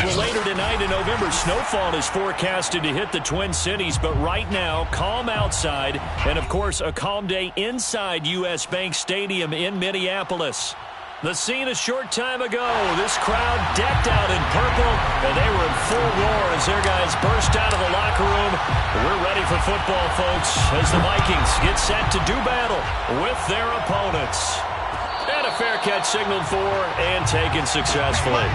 Well, later tonight in November, snowfall is forecasted to hit the Twin Cities, but right now, calm outside, and of course, a calm day inside U.S. Bank Stadium in Minneapolis. The scene a short time ago, this crowd decked out in purple, and they were in full roar as their guys burst out of the locker room. We're ready for football, folks, as the Vikings get set to do battle with their opponents. And a fair catch signaled for and taken successfully.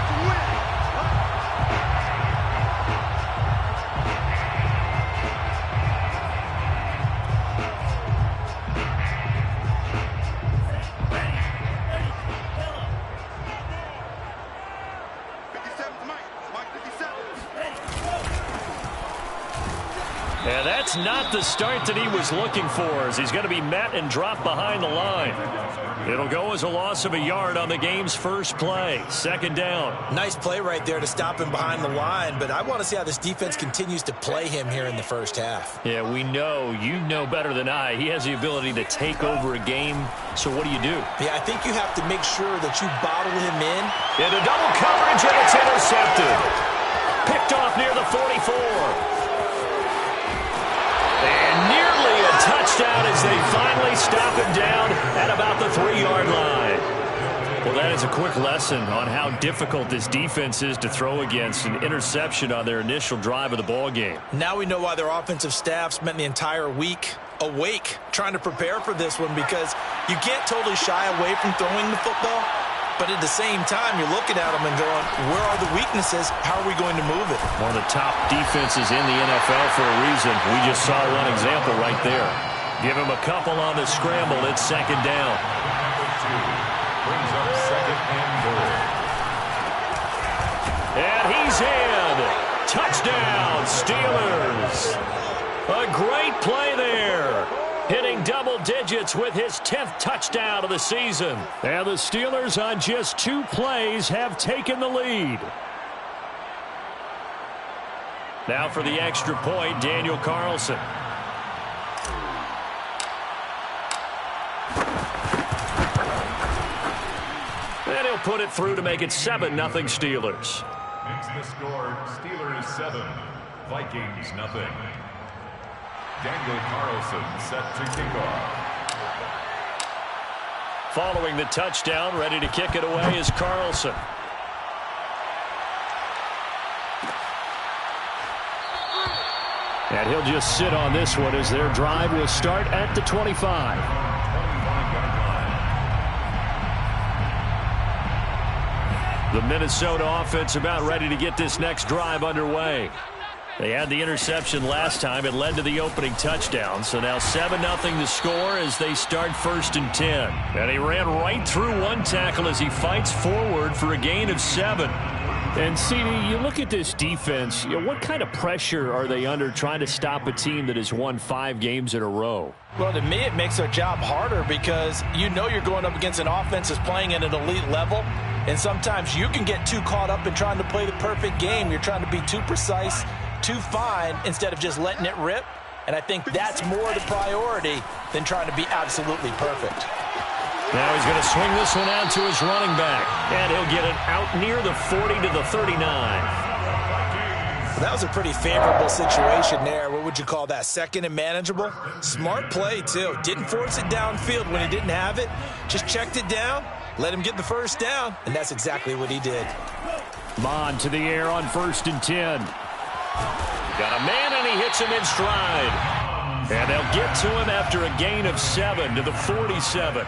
And that's not the start that he was looking for, as he's going to be met and dropped behind the line. It'll go as a loss of a yard on the game's first play. Second down. Nice play right there to stop him behind the line, but I want to see how this defense continues to play him here in the first half. Yeah, we know, you know better than I, he has the ability to take over a game. So what do you do? Yeah, I think you have to make sure that you bottle him in. Into double coverage, and it's intercepted. Picked off near the 44. And nearly a touchdown as they finally stop him down at about the 3-yard line. Well, that is a quick lesson on how difficult this defense is to throw against. An interception on their initial drive of the ball game. Now we know why their offensive staff spent the entire week awake trying to prepare for this one, because you can't totally shy away from throwing the football. But at the same time, you're looking at them and going, where are the weaknesses? How are we going to move it? One of the top defenses in the NFL for a reason. We just saw one example right there. Give him a couple on the scramble. It's second down. Brings up second and goal. And he's in. Touchdown, Steelers. A great play there. Hitting double digits with his 10th touchdown of the season. And the Steelers on just 2 plays have taken the lead. Now for the extra point, Daniel Carlson. And he'll put it through to make it 7-0 Steelers. Makes the score Steelers 7, Vikings nothing. Daniel Carlson set to kick off. Following the touchdown, ready to kick it away is Carlson. And he'll just sit on this one as their drive will start at the 25. The Minnesota offense about ready to get this next drive underway. They had the interception last time. It led to the opening touchdown. So now 7-0 the score as they start 1st and 10. And he ran right through one tackle as he fights forward for a gain of 7. And, CD, you look at this defense, what kind of pressure are they under trying to stop a team that has won 5 games in a row? Well, to me, it makes their job harder because you know you're going up against an offense that's playing at an elite level. And sometimes you can get too caught up in trying to play the perfect game. You're trying to be too precise, too fine, instead of just letting it rip. And I think that's more the priority than trying to be absolutely perfect. Now he's going to swing this one out to his running back. And he'll get it out near the 40 to the 39. That was a pretty favorable situation there. What would you call that? Second and manageable? Smart play, too. Didn't force it downfield when he didn't have it. Just checked it down, let him get the first down, and that's exactly what he did. Mon to the air on 1st and 10. Got a man, and he hits him in stride. And they'll get to him after a gain of 7 to the 47.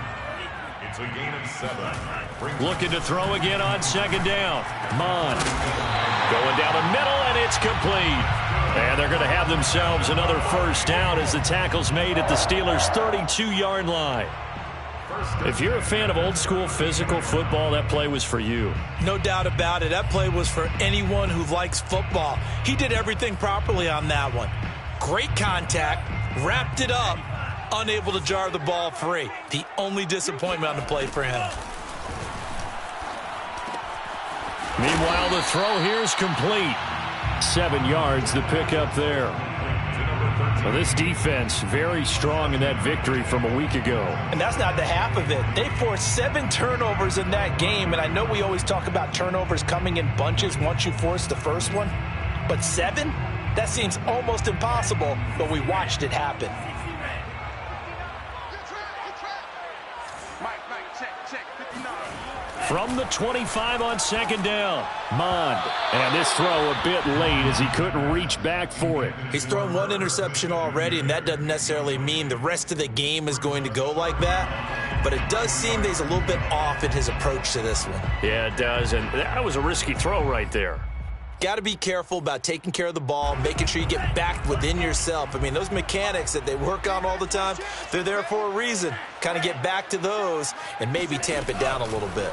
It's a gain of 7. Looking to throw again on 2nd down. Mon going down the middle, and it's complete. And they're going to have themselves another first down as the tackle's made at the Steelers' 32-yard line. If you're a fan of old-school physical football, that play was for you. No doubt about it. That play was for anyone who likes football. He did everything properly on that one. Great contact, wrapped it up, unable to jar the ball free. The only disappointment on the play for him. Meanwhile, the throw here is complete. 7 yards, the pickup there. To number 13. Well, this defense very strong in that victory from a week ago. And that's not the half of it. They forced 7 turnovers in that game, and I know we always talk about turnovers coming in bunches once you force the first one, but 7? That seems almost impossible, but we watched it happen. From the 25 on second down, Mond. And this throw a bit late as he couldn't reach back for it. He's thrown 1 interception already, and that doesn't necessarily mean the rest of the game is going to go like that. But it does seem that he's a little bit off in his approach to this one. Yeah, it does, and that was a risky throw right there. Got to be careful about taking care of the ball, making sure you get back within yourself. I mean, those mechanics that they work on all the time, they're there for a reason. Kind of get back to those and maybe tamp it down a little bit.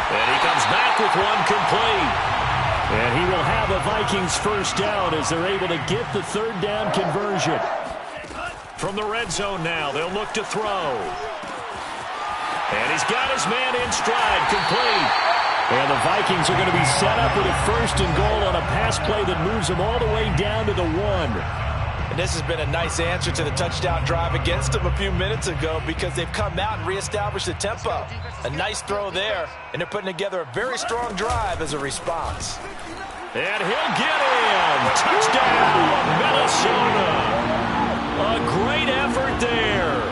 And he comes back with one complete. And he will have a Vikings first down as they're able to get the third down conversion. From the red zone now, they'll look to throw. And he's got his man in stride, complete. And the Vikings are going to be set up with a first and goal on a pass play that moves them all the way down to the 1. And this has been a nice answer to the touchdown drive against them a few minutes ago because they've come out and reestablished the tempo. A nice throw there, and they're putting together a very strong drive as a response. And he'll get in. Touchdown, Minnesota. A great effort there.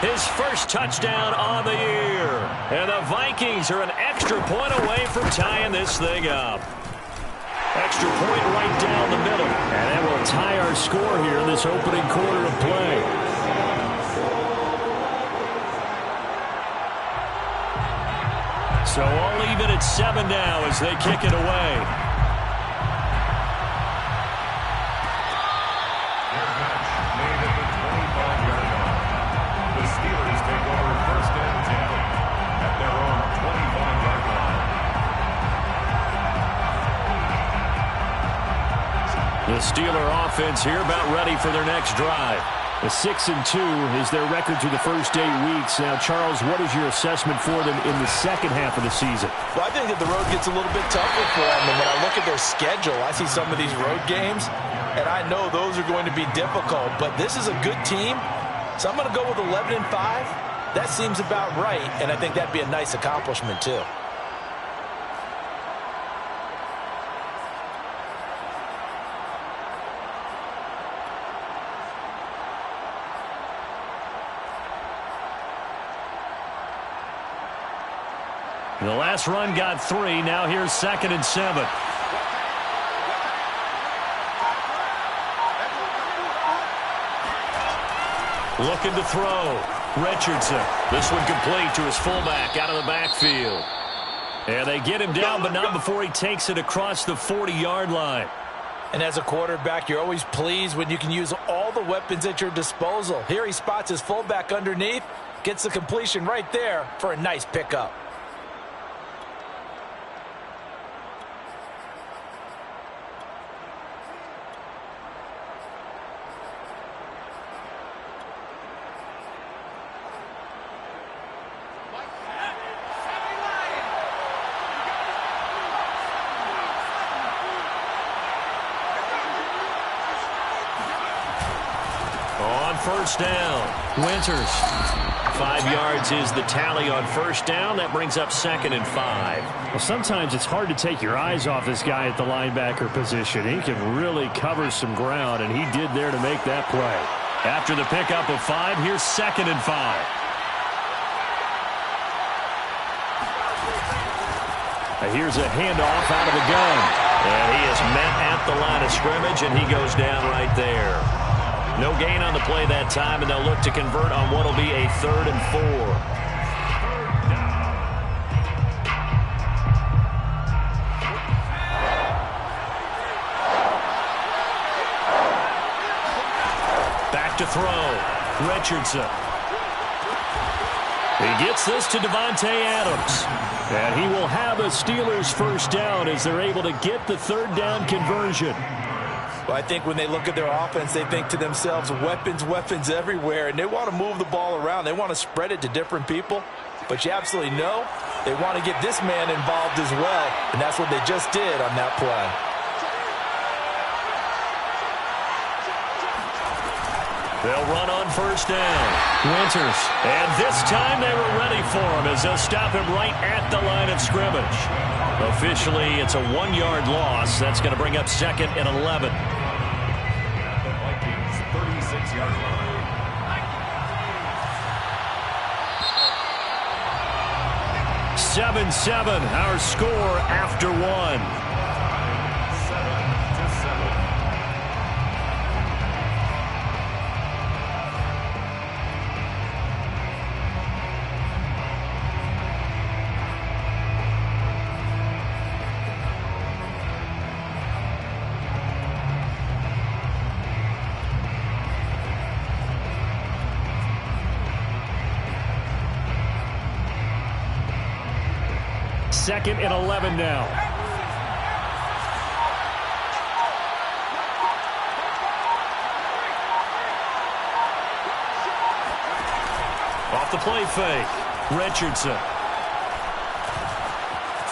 His first touchdown on the year. And the Vikings are an extra point away from tying this thing up. Extra point right down the middle. And that will tie our score here in this opening quarter of play. So all even at 7 now as they kick it away. The Steeler offense here about ready for their next drive. The 6-2 is their record through the first 8 weeks. Now, Charles, what is your assessment for them in the second half of the season? Well, I think that the road gets a little bit tougher for them. And when I look at their schedule, I see some of these road games, and I know those are going to be difficult. But this is a good team, so I'm going to go with 11-5. That seems about right, and I think that'd be a nice accomplishment, too. The last run got 3. Now here's 2nd and 7. Looking to throw. Richardson. This one complete to his fullback out of the backfield. And they get him down, but not before he takes it across the 40-yard line. And as a quarterback, you're always pleased when you can use all the weapons at your disposal. Here he spots his fullback underneath, gets the completion right there for a nice pickup. First down, Winters. 5 yards is the tally on first down. That brings up 2nd and 5. Well, sometimes it's hard to take your eyes off this guy at the linebacker position. He can really cover some ground, and he did there to make that play. After the pickup of 5, here's 2nd and 5. Here's a handoff out of the gun. And he is met at the line of scrimmage, and he goes down right there. No gain on the play that time, and they'll look to convert on what will be a 3rd and 4. Back to throw. Richardson. He gets this to Devontae Adams. And he will have a Steelers first down as they're able to get the 3rd down conversion. Well, I think when they look at their offense, they think to themselves, weapons, weapons everywhere, and they want to move the ball around. They want to spread it to different people, but you absolutely know they want to get this man involved as well, and that's what they just did on that play. They'll run on first down. Winters. And this time they were ready for him as they'll stop him right at the line of scrimmage. Officially, it's a 1-yard loss. That's going to bring up 2nd and 11. At the Vikings' 36-yard line. 7-7, our score after 1. 7-7. Second and 11 now. Off the play fake. Richardson.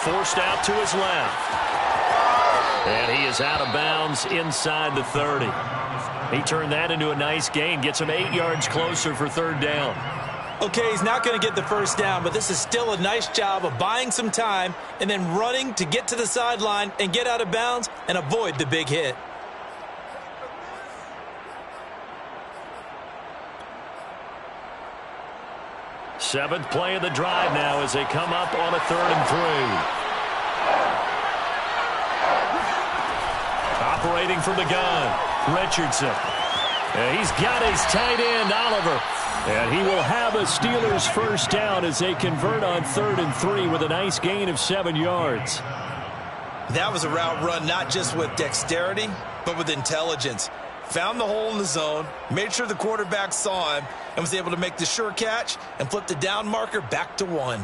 Forced out to his left. And he is out of bounds inside the 30. He turned that into a nice gain. Gets him 8 yards closer for 3rd down. Okay, he's not going to get the first down, but this is still a nice job of buying some time and then running to get to the sideline and get out of bounds and avoid the big hit. Seventh play of the drive now as they come up on a 3rd and 3. Operating from the gun, Richardson. And he's got his tight end, Oliver. And he will have a Steelers first down as they convert on 3rd and 3 with a nice gain of 7 yards. That was a route run not just with dexterity, but with intelligence. Found the hole in the zone, made sure the quarterback saw him, and was able to make the sure catch and flip the down marker back to 1.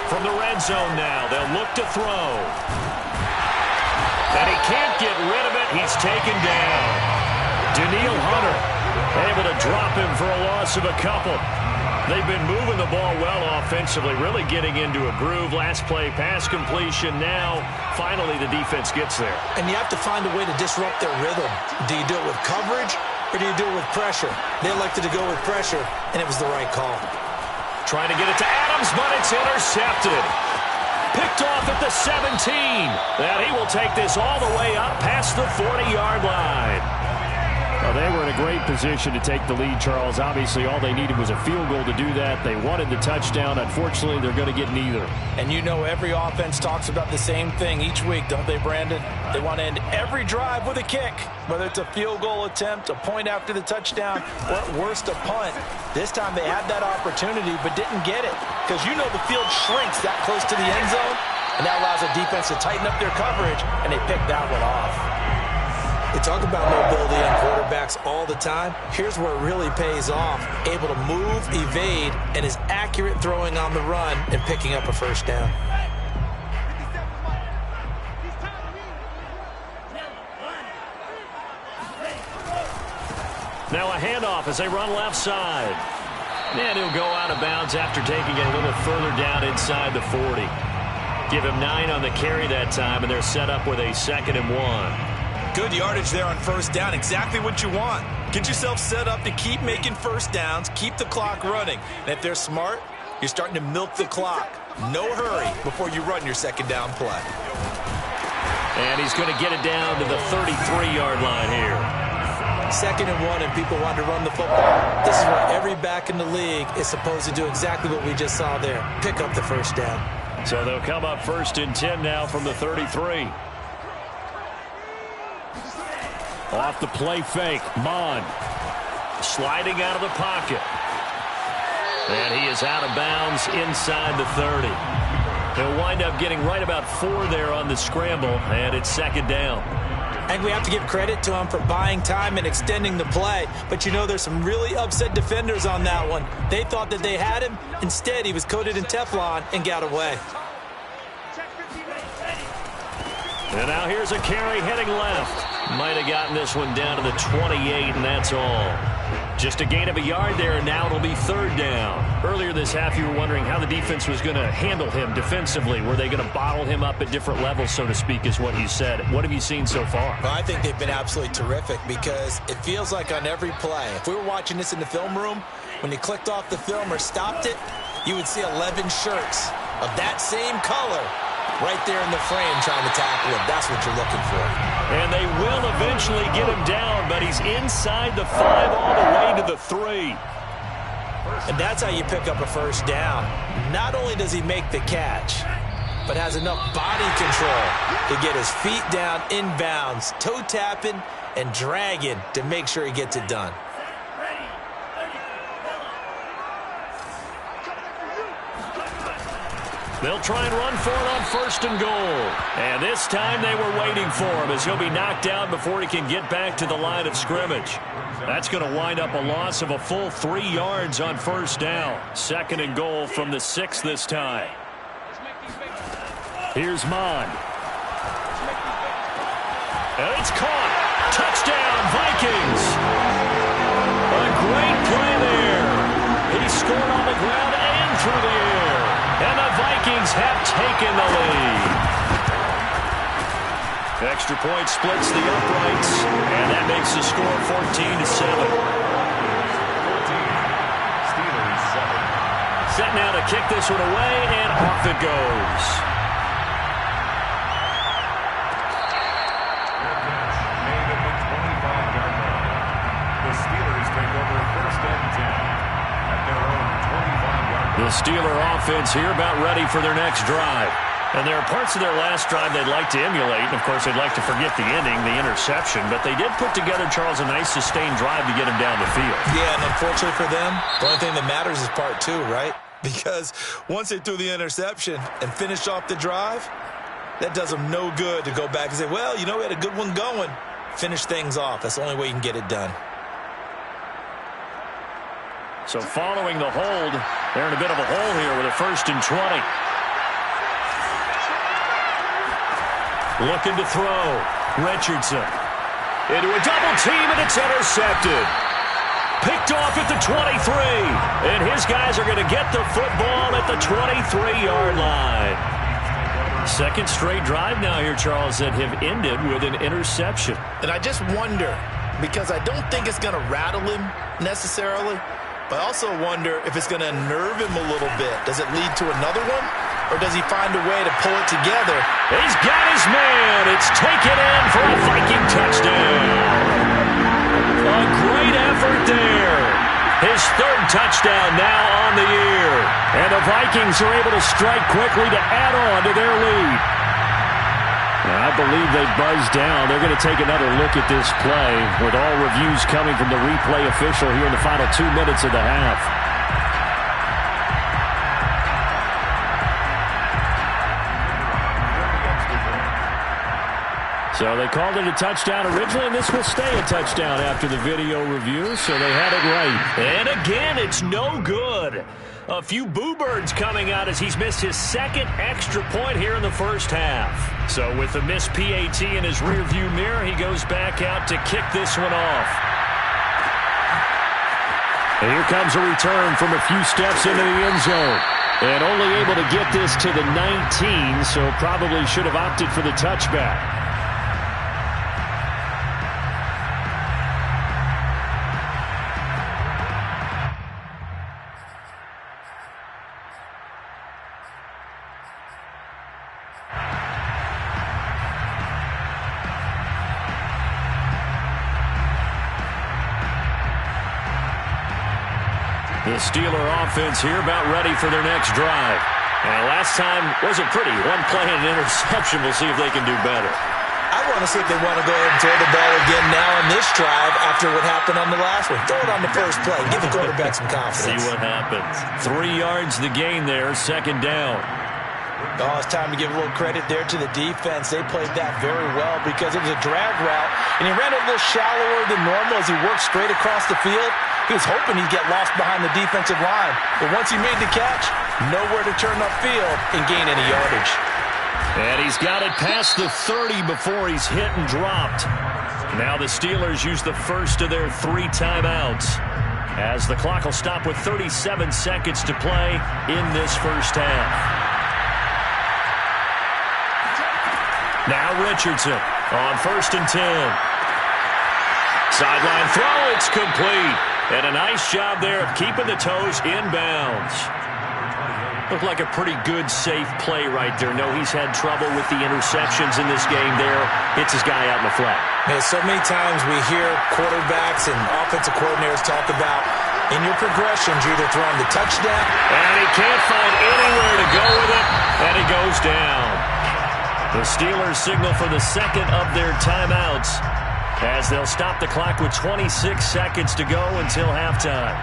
From the red zone now, they'll look to throw. And he can't get rid of it. He's taken down. Daniil Hunter able to drop him for a loss of a couple. They've been moving the ball well offensively, really getting into a groove. Last play, pass completion. Now, finally, the defense gets there. And you have to find a way to disrupt their rhythm. Do you do it with coverage or do you do it with pressure? They elected to go with pressure, and it was the right call. Trying to get it to Adams, but it's intercepted. Picked off at the 17. And he will take this all the way up past the 40-yard line. Well, they were in a great position to take the lead, Charles. Obviously, all they needed was a field goal to do that. They wanted the touchdown. Unfortunately, they're going to get neither. And you know every offense talks about the same thing each week, don't they, Brandon? They want to end every drive with a kick, whether it's a field goal attempt, a point after the touchdown, or at worst, a punt. This time they had that opportunity but didn't get it because you know the field shrinks that close to the end zone, and that allows the defense to tighten up their coverage, and they picked that one off. They talk about mobility on quarterbacks all the time. Here's where it really pays off. Able to move, evade, and is accurate throwing on the run and picking up a first down. Now a handoff as they run left side. And he'll go out of bounds after taking it a little further down inside the 40. Give him 9 on the carry that time, and they're set up with a 2nd and 1. Good yardage there on first down. Exactly what you want. Get yourself set up to keep making first downs, keep the clock running. And if they're smart, you're starting to milk the clock. No hurry before you run your 2nd down play. And he's going to get it down to the 33-yard line here. 2nd and 1, and people want to run the football. This is where every back in the league is supposed to do exactly what we just saw there. Pick up the first down. So they'll come up 1st and 10 now from the 33. Off the play fake, Mon. Sliding out of the pocket. And he is out of bounds inside the 30. He'll wind up getting right about 4 there on the scramble, and it's 2nd down. And we have to give credit to him for buying time and extending the play. But you know there's some really upset defenders on that one. They thought that they had him. Instead, he was coated in Teflon and got away. And now here's a carry heading left. Might have gotten this one down to the 28, and that's all. Just a gain of a yard there, and now it'll be third down. Earlier this half, you were wondering how the defense was going to handle him defensively. Were they going to bottle him up at different levels, so to speak, is what you said. What have you seen so far? Well, I think they've been absolutely terrific because it feels like on every play, if we were watching this in the film room, when you clicked off the film or stopped it, you would see 11 shirts of that same color right there in the frame trying to tackle him. That's what you're looking for. And they will eventually get him down, but he's inside the 5 all the way to the 3. And that's how you pick up a first down. Not only does he make the catch, but has enough body control to get his feet down inbounds, toe tapping and dragging to make sure he gets it done. They'll try and run for it on first and goal. And this time they were waiting for him as he'll be knocked down before he can get back to the line of scrimmage. That's going to wind up a loss of a full 3 yards on first down. Second and goal from the 6 this time. Here's Mon. And it's caught. Touchdown, Vikings. A great play there. He scored on the ground and through the air. And the Vikings have taken the lead. Extra point splits the uprights, and that makes the score 14-7. Steelers 7. Set now to kick this one away, and off it goes. Made at the 25-yard line. The Steelers take over first and 10 at their own 25-yard line. The Steeler offense here about ready for their next drive. And there are parts of their last drive they'd like to emulate. And, of course, they'd like to forget the ending, the interception. But they did put together, Charles, a nice sustained drive to get him down the field. Yeah, and unfortunately for them, the only thing that matters is part 2, right? Because once they threw the interception and finished off the drive, that does them no good to go back and say, well, you know, we had a good one going. Finish things off. That's the only way you can get it done. So following the hold, they're in a bit of a hole here with a first and 20. Looking to throw. Richardson into a double team, and it's intercepted. Picked off at the 23. And his guys are going to get the football at the 23-yard line. Second straight drive now here, Charles, that have ended with an interception. And I just wonder, because I don't think it's going to rattle him necessarily, but I also wonder if it's going to unnerve him a little bit. Does it lead to another one? Or does he find a way to pull it together? He's got his man. It's taken in for a Viking touchdown. A great effort there. His third touchdown now on the year. And the Vikings are able to strike quickly to add on to their lead. I believe they buzzed down. They're going to take another look at this play with all reviews coming from the replay official here in the final 2 minutes of the half. So they called it a touchdown originally, and this will stay a touchdown after the video review, so they had it right. And again, it's no good. A few boo birds coming out as he's missed his second extra point here in the first half. So with the missed PAT in his rearview mirror, he goes back out to kick this one off. And here comes a return from a few steps into the end zone. And only able to get this to the 19, so probably should have opted for the touchback. The Steeler offense here about ready for their next drive. And last time wasn't pretty. One play and an interception. We'll see if they can do better. I want to see if they want to go ahead and throw the ball again now on this drive after what happened on the last one. Throw it on the first play. Give the quarterback some confidence. See what happens. 3 yards the gain there. Second down. Oh, it's time to give a little credit there to the defense. They played that very well because it was a drag route, and he ran it a little shallower than normal as he worked straight across the field. He was hoping he'd get lost behind the defensive line, but once he made the catch, nowhere to turn upfield and gain any yardage. And he's got it past the 30 before he's hit and dropped. Now the Steelers use the first of their 3 timeouts, as the clock will stop with 37 seconds to play in this first half. Now Richardson on 1st and 10. Sideline throw, it's complete. And a nice job there of keeping the toes inbounds. Looked like a pretty good, safe play right there. No, he's had trouble with the interceptions in this game there. Hits his guy out in the flat. Man, so many times we hear quarterbacks and offensive coordinators talk about in your progressions, you're either throwing the touchdown. And he can't find anywhere to go with it, and he goes down. The Steelers signal for the second of their timeouts, as they'll stop the clock with 26 seconds to go until halftime.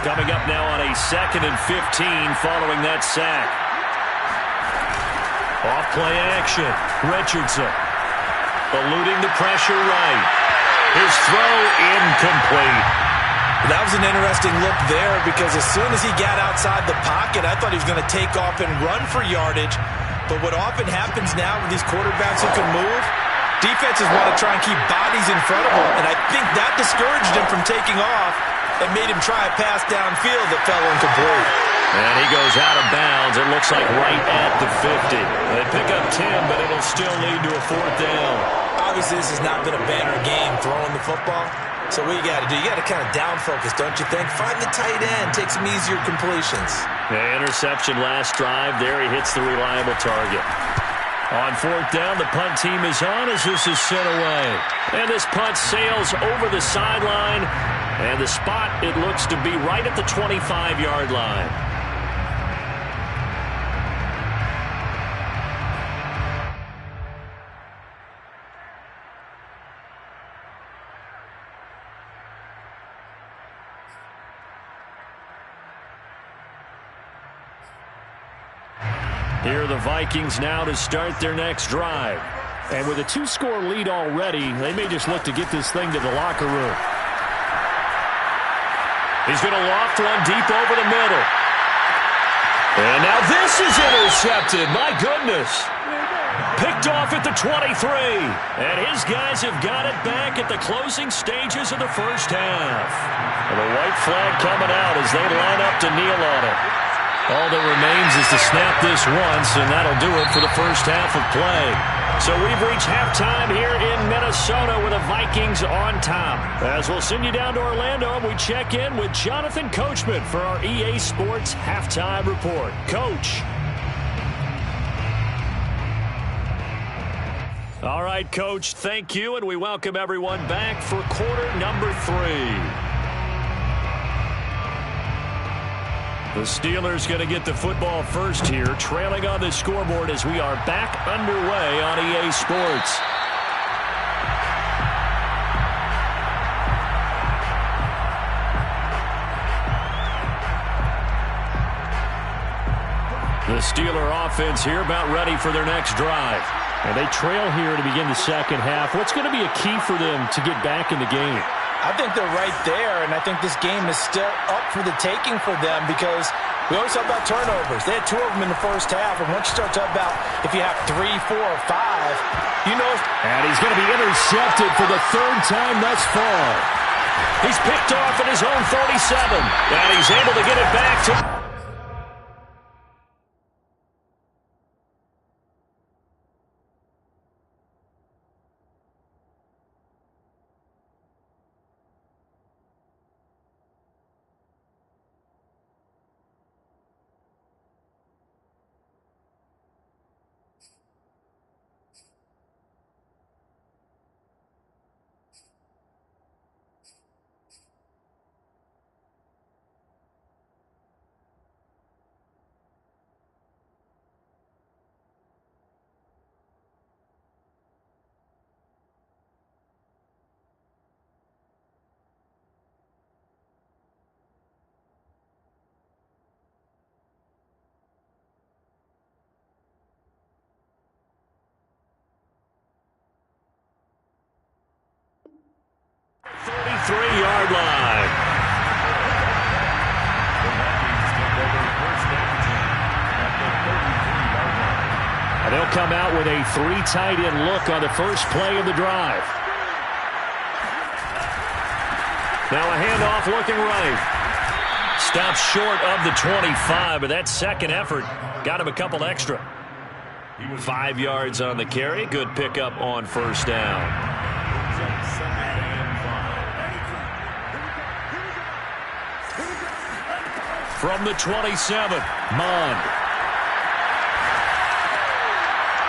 Coming up now on a 2nd and 15 following that sack. Off play action. Richardson eluding the pressure right. His throw incomplete. That was an interesting look there, because as soon as he got outside the pocket, I thought he was going to take off and run for yardage. But what often happens now with these quarterbacks who can move, defenses want to try and keep bodies in front of them, and I think that discouraged him from taking off and made him try a pass downfield that fell incomplete. And he goes out of bounds. It looks like right at the 50. They pick up 10, but it'll still lead to a 4th down. Obviously, this has not been a banner game throwing the football. So what you got to do, you got to kind of down focus, don't you think? Find the tight end, take some easier completions. The interception last drive. There he hits the reliable target. On 4th down, the punt team is on as this is sent away. And this punt sails over the sideline. And the spot, it looks to be right at the 25-yard line. Here are the Vikings now to start their next drive. And with a 2-score lead already, they may just look to get this thing to the locker room. He's going to loft one deep over the middle. And now this is intercepted. My goodness. Picked off at the 23. And his guys have got it back at the closing stages of the first half. And the white flag coming out as they line up to kneel on it. All that remains is to snap this once, and that'll do it for the first half of play. So we've reached halftime here in Minnesota with the Vikings on top. As we'll send you down to Orlando, we check in with Jonathan Coachman for our EA Sports Halftime Report. Coach. All right, Coach, thank you, and we welcome everyone back for quarter number 3. The Steelers going to get the football first here, trailing on the scoreboard as we are back underway on EA Sports. The Steeler offense here about ready for their next drive. And they trail here to begin the second half. What's going to be a key for them to get back in the game? I think they're right there, and I think this game is still up for the taking for them, because we always talk about turnovers. They had 2 of them in the first half, and once you start talking about if you have 3, 4, or 5, you know. And he's going to be intercepted for the 3rd time thus far. He's picked off at his own 37, and he's able to get it back to... Yard line. And they'll come out with a 3 tight end look on the first play of the drive. Now a handoff looking right. Stops short of the 25, but that second effort got him a couple extra. 5 yards on the carry. Good pickup on first down. From the 27, Mond.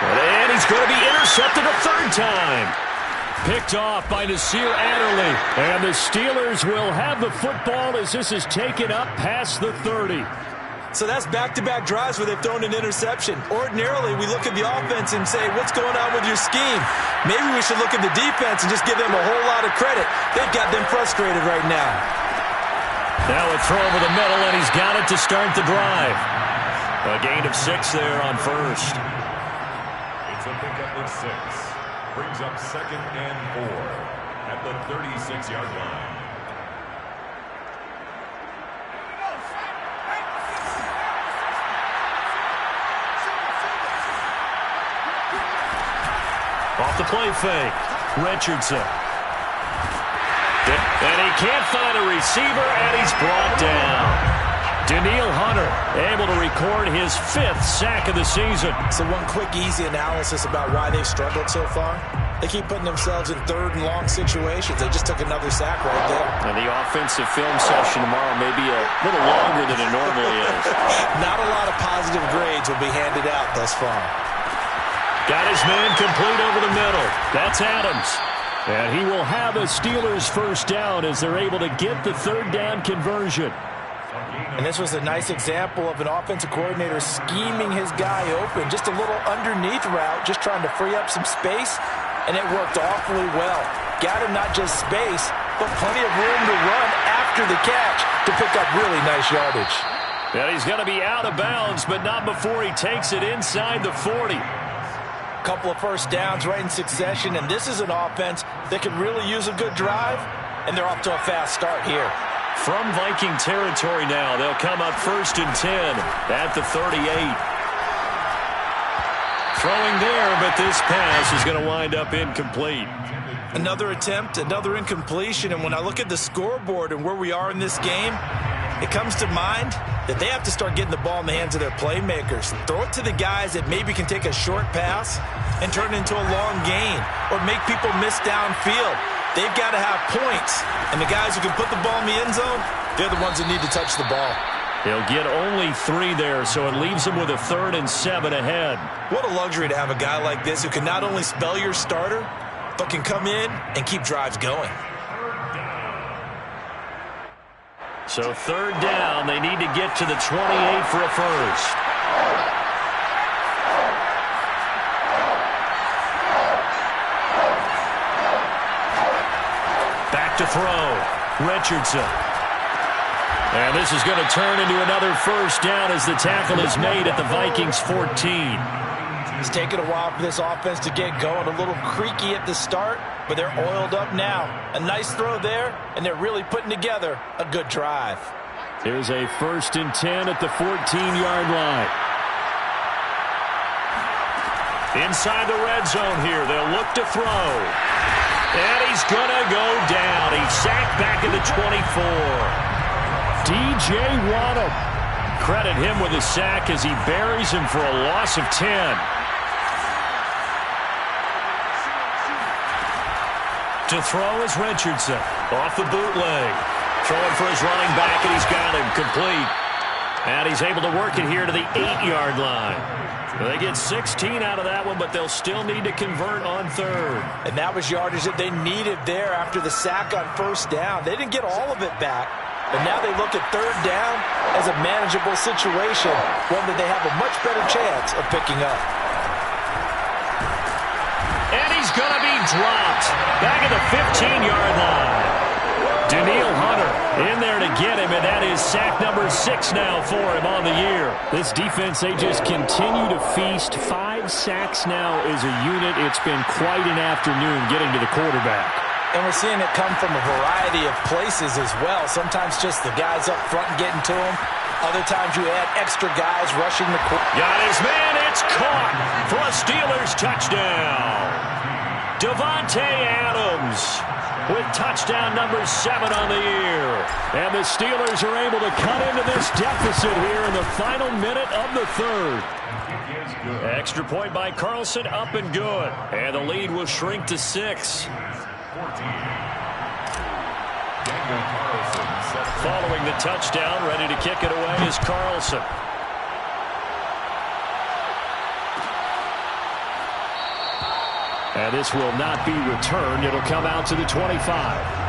And he's going to be intercepted a third time. Picked off by Nasir Adderley. And the Steelers will have the football as this is taken up past the 30. So that's back-to-back drives where they've thrown an interception. Ordinarily, we look at the offense and say, what's going on with your scheme? Maybe we should look at the defense and just give them a whole lot of credit. They've got them frustrated right now. Now a throw over the middle, and he's got it to start the drive. A gain of 6 there on first. It's a pickup of 6. Brings up 2nd and 4 at the 36-yard line. Off the play fake, Richardson. And he can't find a receiver, and he's brought down. Daniil Hunter able to record his 5th sack of the season. So one quick, easy analysis about why they've struggled so far. They keep putting themselves in 3rd and long situations. They just took another sack right there. And the offensive film session tomorrow may be a little longer than it normally is. Not a lot of positive grades will be handed out thus far. Got his man complete over the middle. That's Adams. And he will have a Steelers first down as they're able to get the 3rd down conversion. And this was a nice example of an offensive coordinator scheming his guy open. Just a little underneath route, just trying to free up some space, and it worked awfully well. Got him not just space, but plenty of room to run after the catch to pick up really nice yardage. And he's going to be out of bounds, but not before he takes it inside the 40. Couple of first downs right in succession, and this is an offense that could really use a good drive, and they're off to a fast start here. From Viking territory now, they'll come up 1st and 10 at the 38. Throwing there, but this pass is going to wind up incomplete. Another attempt, another incompletion, and when I look at the scoreboard and where we are in this game, it comes to mind that they have to start getting the ball in the hands of their playmakers. Throw it to the guys that maybe can take a short pass and turn it into a long gain or make people miss downfield. They've got to have points, and the guys who can put the ball in the end zone, they're the ones that need to touch the ball. He'll get only 3 there, so it leaves him with a 3rd and 7 ahead. What a luxury to have a guy like this who can not only spell your starter, but can come in and keep drives going. So 3rd down, they need to get to the 28 for a first. Back to throw, Richardson. And this is going to turn into another first down as the tackle is made at the Vikings 14. It's taken a while for this offense to get going. A little creaky at the start, but they're oiled up now. A nice throw there, and they're really putting together a good drive. Here's a 1st and 10 at the 14-yard line. Inside the red zone here, they'll look to throw. And he's going to go down. He's sacked back at the 24. D.J. Waddle. Credit him with a sack as he buries him for a loss of 10. To throw is Richardson. Off the bootleg. Throwing for his running back, and he's got him complete. And he's able to work it here to the 8-yard line. They get 16 out of that one, but they'll still need to convert on 3rd. And that was yardage that they needed there after the sack on first down. They didn't get all of it back, but now they look at 3rd down as a manageable situation, one that they have a much better chance of picking up. And he's going to be dropped back at the 15-yard line. Daniil Hunter in there to get him, and that is sack number 6 now for him on the year. This defense, they just continue to feast. 5 sacks now as a unit. It's been quite an afternoon getting to the quarterback. And we're seeing it come from a variety of places as well. Sometimes just the guys up front getting to him. Other times you add extra guys rushing the quarterback. Got his man, it's caught for a Steelers touchdown. Davante Adams with touchdown number 7 on the year. And the Steelers are able to cut into this deficit here in the final minute of the third. Extra point by Carlson, up and good. And the lead will shrink to 6. Following the touchdown, ready to kick it away is Carlson. And this will not be returned. It'll come out to the 25.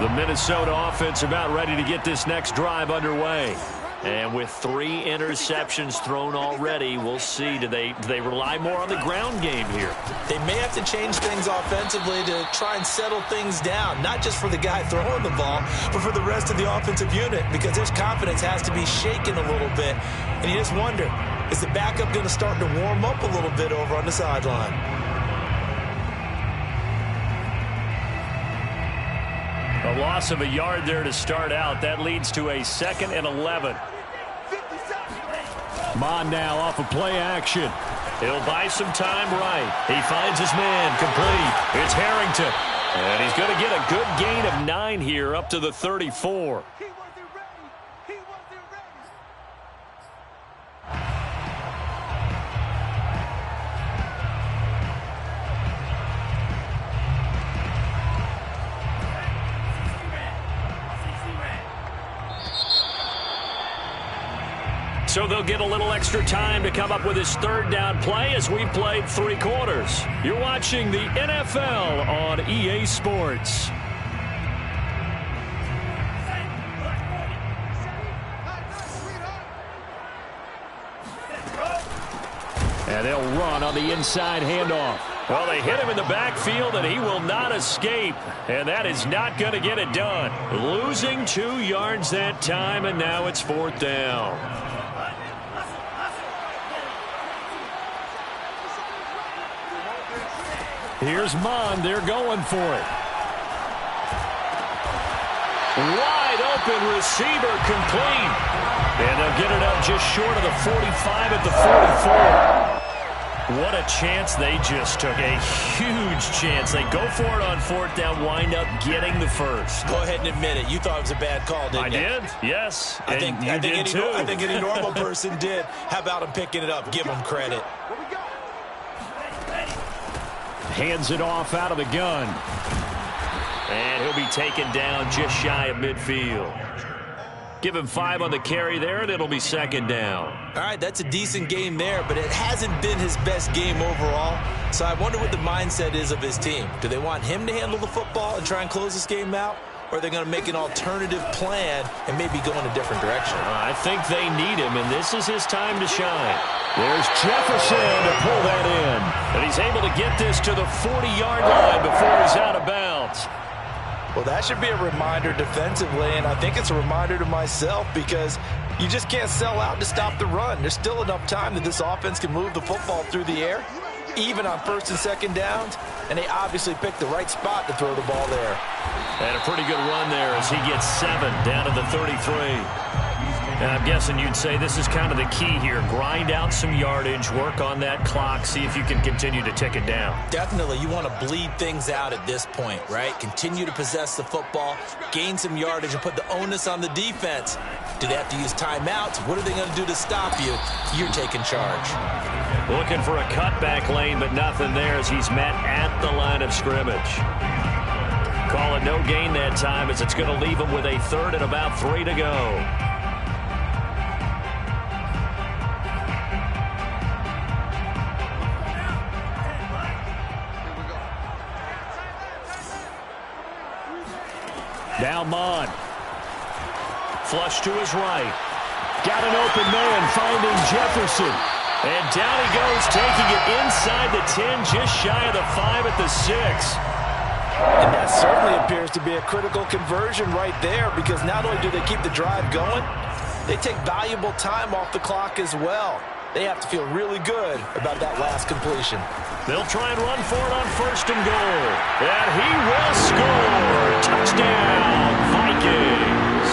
The Minnesota offense about ready to get this next drive underway. And with 3 interceptions thrown already, we'll see. Do they rely more on the ground game here? They may have to change things offensively to try and settle things down, not just for the guy throwing the ball, but for the rest of the offensive unit, because their confidence has to be shaken a little bit. And you just wonder, is the backup going to start to warm up a little bit over on the sideline? A loss of a yard there to start out. That leads to a 2nd and 11. Mon now off of play action. He'll buy some time right. He finds his man complete. It's Harrington. And he's going to get a good gain of 9 here up to the 34. So they'll get a little extra time to come up with his 3rd down play as we played 3 quarters. You're watching the NFL on EA Sports. And they'll run on the inside handoff. Well, they hit him in the backfield, and he will not escape. And that is not going to get it done. Losing 2 yards that time, and now it's 4th down. Here's Mon. They're going for it. Wide open receiver complete. And they'll get it up just short of the 45 at the 44. What a chance they just took. A huge chance. They go for it on 4th down, wind up getting the first. Go ahead and admit it. You thought it was a bad call, didn't you? I did, yes. I think any normal person did. How about him picking it up? Give him credit. Hands it off out of the gun. And he'll be taken down just shy of midfield. Give him 5 on the carry there, and it'll be 2nd down. All right, that's a decent game there, but it hasn't been his best game overall. So I wonder what the mindset is of his team. Do they want him to handle the football and try and close this game out? Or are they going to make an alternative plan and maybe go in a different direction? I think they need him, and this is his time to shine. There's Jefferson to pull that in. And he's able to get this to the 40-yard line before he's out of bounds. Well, that should be a reminder defensively, and I think it's a reminder to myself because you just can't sell out to stop the run. There's still enough time that this offense can move the football through the air, even on 1st and 2nd downs, and they obviously picked the right spot to throw the ball there. And a pretty good run there as he gets 7 down to the 33. And I'm guessing you'd say this is kind of the key here. Grind out some yardage, work on that clock, see if you can continue to tick it down. Definitely. You want to bleed things out at this point, right? Continue to possess the football, gain some yardage, and put the onus on the defense. Do they have to use timeouts? What are they going to do to stop you? You're taking charge. Looking for a cutback lane, but nothing there as he's met at the line of scrimmage. Call it no gain that time as it's going to leave him with a 3rd and about 3 to go. Now Mon. Flush to his right. Got an open man finding Jefferson. And down he goes, taking it inside the 10, just shy of the 5 at the 6. And that certainly appears to be a critical conversion right there because not only do they keep the drive going, they take valuable time off the clock as well. They have to feel really good about that last completion. They'll try and run for it on 1st and goal. And he will score. Touchdown, Vikings.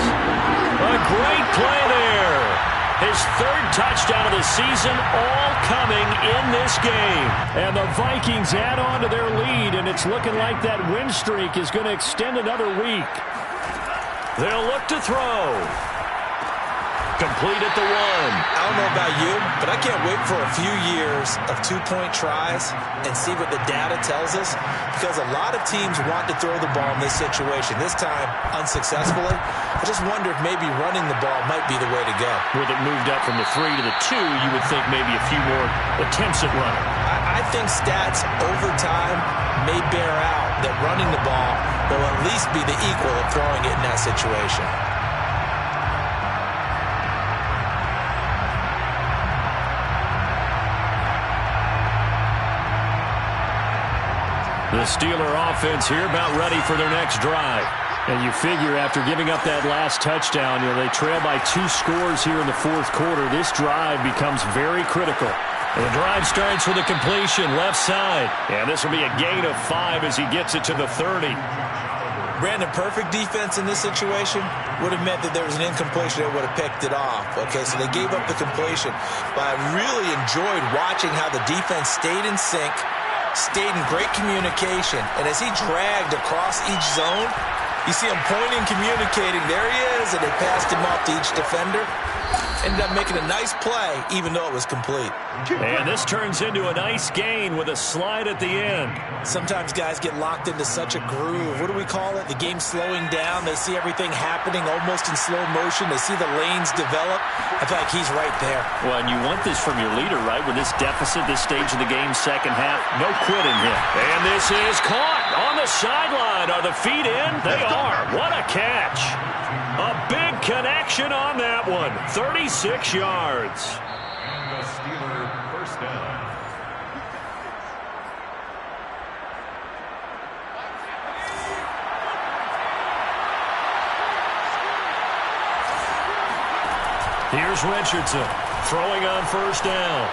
A great play there. He touchdown of the season, all coming in this game. And the Vikings add on to their lead, and it's looking like that win streak is going to extend another week. They'll look to throw. Complete at the 1. I don't know about you, but I can't wait for a few years of two-point tries and see what the data tells us, because a lot of teams want to throw the ball in this situation. This time, unsuccessfully. I just wonder if maybe running the ball might be the way to go. With it moved up from the 3 to the 2, you would think maybe a few more attempts at running. I think stats over time may bear out that running the ball will at least be the equal of throwing it in that situation. The Steeler offense here about ready for their next drive. And you figure after giving up that last touchdown, they trail by 2 scores here in the fourth quarter. This drive becomes very critical. And the drive starts with a completion left side. And this will be a gain of 5 as he gets it to the 30. Brandon, perfect defense in this situation would have meant that there was an incompletion that would have picked it off. Okay, so they gave up the completion. But I really enjoyed watching how the defense stayed in sync, stayed in great communication, and as he dragged across each zone, you see him pointing, communicating. There he is, and they passed him off to each defender. Ended up making a nice play, even though it was complete. And this turns into a nice gain with a slide at the end. Sometimes guys get locked into such a groove. What do we call it? The game's slowing down. They see everything happening almost in slow motion. They see the lanes develop. I feel like he's right there. Well, and you want this from your leader, right? With this deficit, this stage of the game, second half, no quitting him. And this is caught on the sideline. Are the feet in? They are. What a catch. A big connection on that one. 36 yards. And the Steeler first down. Here's Richardson throwing on first down.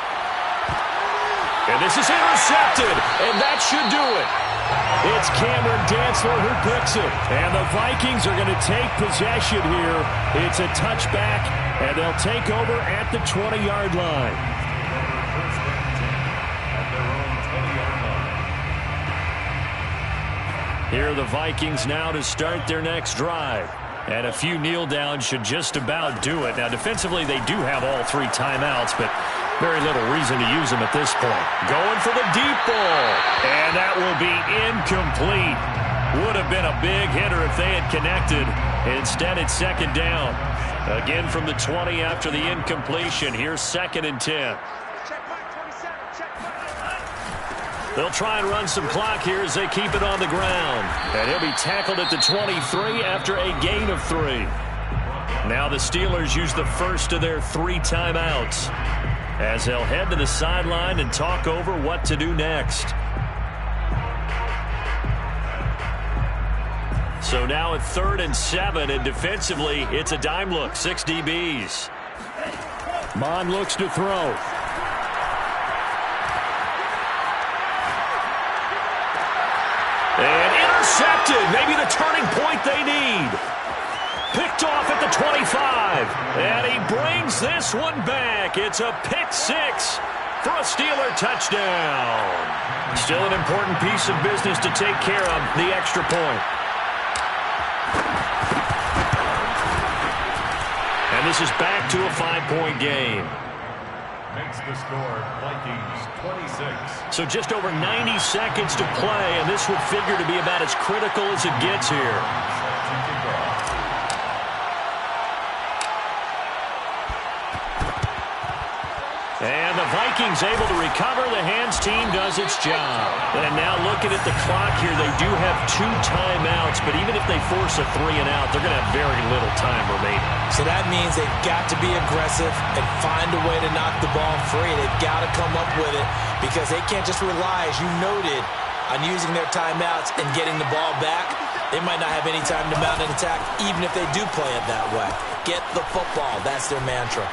And this is intercepted, and that should do it. It's Cameron Dantzler who picks it. And the Vikings are going to take possession here. It's a touchback, and they'll take over at the 20-yard line. First and 10 at their own 20-yard line. Here are the Vikings now to start their next drive. And a few kneel downs should just about do it. Now, defensively, they do have all 3 timeouts, but very little reason to use them at this point. Going for the deep ball. And that will be incomplete. Would have been a big hitter if they had connected. Instead, it's second down. Again from the 20 after the incompletion. Here's 2nd and 10. They'll try and run some clock here as they keep it on the ground. And he'll be tackled at the 23 after a gain of 3. Now the Steelers use the first of their 3 timeouts as they'll head to the sideline and talk over what to do next. So now at 3rd and 7, and defensively, it's a dime look, 6 DBs. Mon looks to throw. And intercepted, maybe the turning point they need. Picked off at the 25, and he brings this one back. It's a pick 6 for a Steeler touchdown. Still an important piece of business to take care of, the extra point. And this is back to a 5-point game. Makes the score Vikings 26. So just over 90 seconds to play, and this would figure to be about as critical as it gets here. And the Vikings able to recover. The hands team does its job. And now looking at the clock here, they do have 2 timeouts, but even if they force a 3 and out, they're going to have very little time remaining. So that means they've got to be aggressive and find a way to knock the ball free. They've got to come up with it because they can't just rely, as you noted, on using their timeouts and getting the ball back. They might not have any time to mount an attack, even if they do play it that way. Get the football. That's their mantra.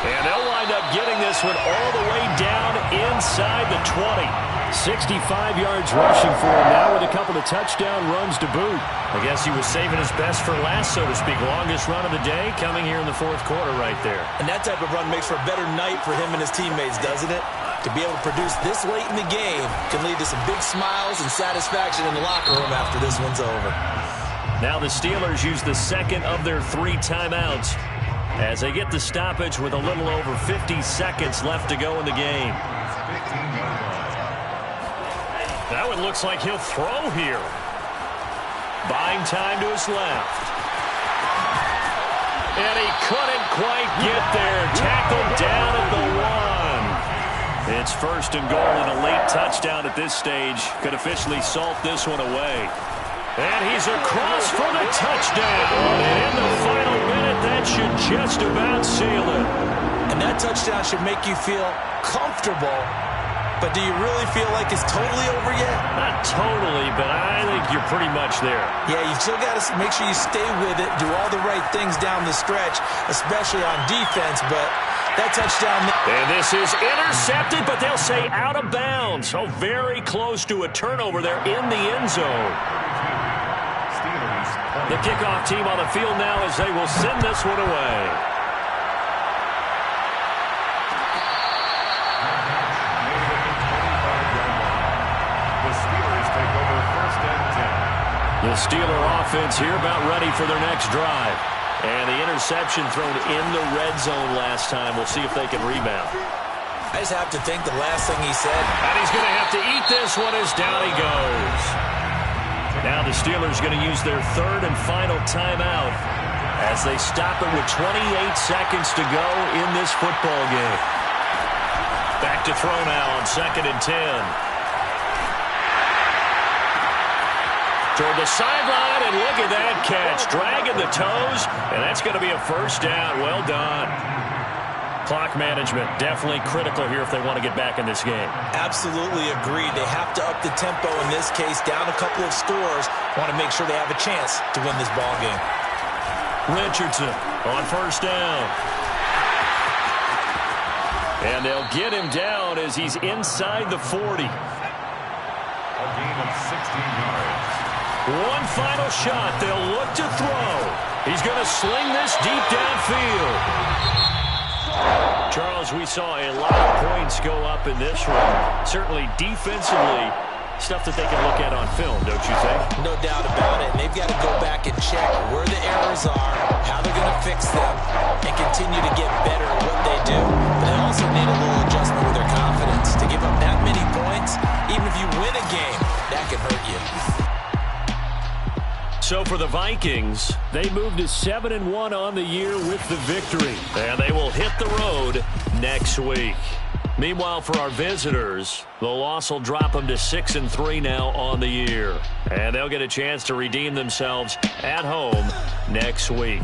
And they'll wind up getting this one all the way down inside the 20. 65 yards rushing for him now with a couple of touchdown runs to boot. I guess he was saving his best for last, so to speak. Longest run of the day coming here in the fourth quarter right there. And that type of run makes for a better night for him and his teammates, doesn't it? To be able to produce this late in the game can lead to some big smiles and satisfaction in the locker room after this one's over. Now the Steelers use the second of their 3 timeouts as they get the stoppage with a little over 50 seconds left to go in the game. That one looks like he'll throw here. Buying time to his left. And he couldn't quite get there. Tackled down at the 1. It's first and goal, and a late touchdown at this stage could officially salt this one away. And he's across for the touchdown. And in the final minute, that should just about seal it. And that touchdown should make you feel comfortable. But do you really feel like it's totally over yet? Not totally, but I think you're pretty much there. Yeah, you still got to make sure you stay with it, do all the right things down the stretch, especially on defense. But that touchdown... And this is intercepted, but they'll say out of bounds. Oh, very close to a turnover there in the end zone. The kickoff team on the field now as they will send this one away. The Steeler offense here about ready for their next drive. And the interception thrown in the red zone last time. We'll see if they can rebound. I just have to think the last thing he said. And he's going to have to eat this one as down he goes. Now the Steelers going to use their third and final timeout as they stop it with 28 seconds to go in this football game. Back to throw now on 2nd and 10. Toward the sideline, and look at that catch. Dragging the toes, and that's going to be a first down. Well done. Clock management definitely critical here if they want to get back in this game. Absolutely agreed. They have to up the tempo in this case, down a couple of scores. Want to make sure they have a chance to win this ball game. Richardson on first down. And they'll get him down as he's inside the 40. A gain of 16 yards. One final shot. They'll look to throw. He's going to sling this deep downfield. Charles, we saw a lot of points go up in this one. Certainly defensively, stuff that they can look at on film, don't you think? No doubt about it. And they've got to go back and check where the errors are, how they're going to fix them, and continue to get better at what they do. But they also need a little adjustment with their confidence. To give up that many points, even if you win a game, that can hurt you. So for the Vikings, they moved to 7-1 on the year with the victory. And they will hit the road next week. Meanwhile, for our visitors, the loss will drop them to 6-3 now on the year. And they'll get a chance to redeem themselves at home next week.